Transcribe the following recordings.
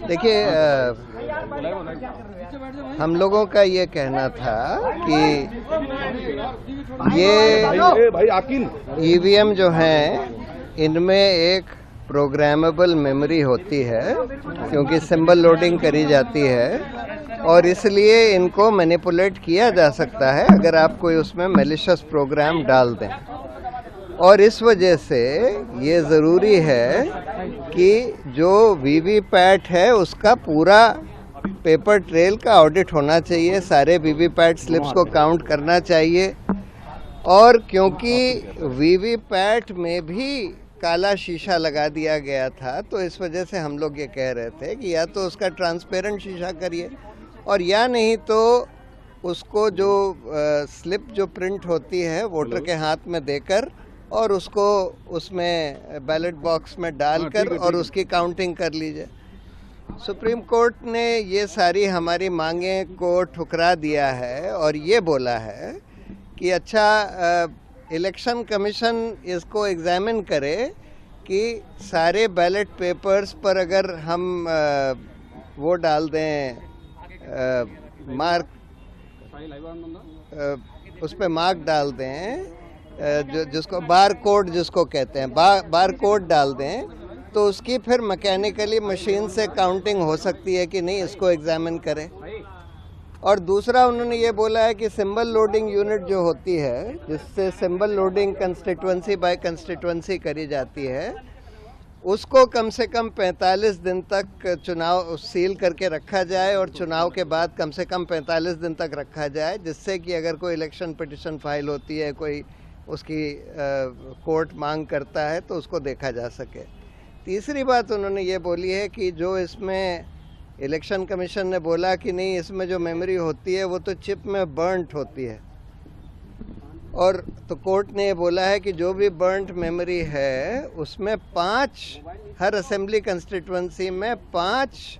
देखिए, हम लोगों का ये कहना था कि ये ईवीएम जो हैं इनमें एक प्रोग्रामेबल मेमोरी होती है, क्योंकि सिंबल लोडिंग करी जाती है और इसलिए इनको मैनिपुलेट किया जा सकता है अगर आप कोई उसमें मैलिशियस प्रोग्राम डाल दें। और इस वजह से ये ज़रूरी है कि जो वीवीपैट है उसका पूरा पेपर ट्रेल का ऑडिट होना चाहिए, सारे वीवीपैट स्लिप्स को काउंट करना चाहिए। और क्योंकि वीवीपैट में भी काला शीशा लगा दिया गया था, तो इस वजह से हम लोग ये कह रहे थे कि या तो उसका ट्रांसपेरेंट शीशा करिए और या नहीं तो उसको जो स्लिप जो प्रिंट होती है वोटर के हाथ में देकर और उसको उसमें बैलेट बॉक्स में डालकर और उसकी काउंटिंग कर लीजिए। सुप्रीम कोर्ट ने ये सारी हमारी मांगें को ठुकरा दिया है और ये बोला है कि अच्छा, इलेक्शन कमीशन इसको एग्जामिन करे कि सारे बैलेट पेपर्स पर अगर हम वो डाल दें मार्क, उस पर मार्क डाल दें, जिसको बार कोड जिसको कहते हैं, बार कोड डाल दें, तो उसकी फिर मैकेनिकली मशीन से काउंटिंग हो सकती है कि नहीं, इसको एग्जामिन करें। और दूसरा उन्होंने ये बोला है कि सिंबल लोडिंग यूनिट जो होती है, जिससे symbol loading constituency by constituency करी जाती है, उसको कम से कम 45 दिन तक चुनाव सील करके रखा जाए और चुनाव के बाद कम से कम 45 दिन तक रखा जाए, जिससे कि अगर कोई इलेक्शन पिटिशन फाइल होती है, कोई उसकी कोर्ट मांग करता है, तो उसको देखा जा सके। तीसरी बात उन्होंने ये बोली है कि जो इसमें इलेक्शन कमीशन ने बोला कि नहीं, इसमें जो मेमोरी होती है वो तो चिप में बर्न्ट होती है, और तो कोर्ट ने ये बोला है कि जो भी बर्न्ट मेमोरी है उसमें 5, हर असेंबली कंस्टिट्यूएंसी में 5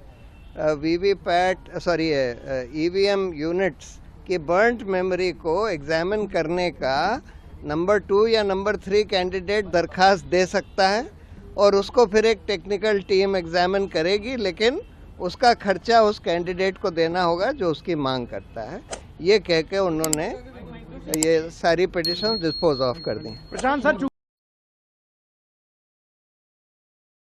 ईवीएम यूनिट्स की बर्न्ट मेमोरी को एग्जामिन करने का नंबर 2 या नंबर 3 कैंडिडेट दरखास्त दे सकता है और उसको फिर एक टेक्निकल टीम एग्जामिन करेगी, लेकिन उसका खर्चा उस कैंडिडेट को देना होगा जो उसकी मांग करता है। ये कह के उन्होंने ये सारी पिटिशन डिस्पोज ऑफ कर दी। प्रशांत सर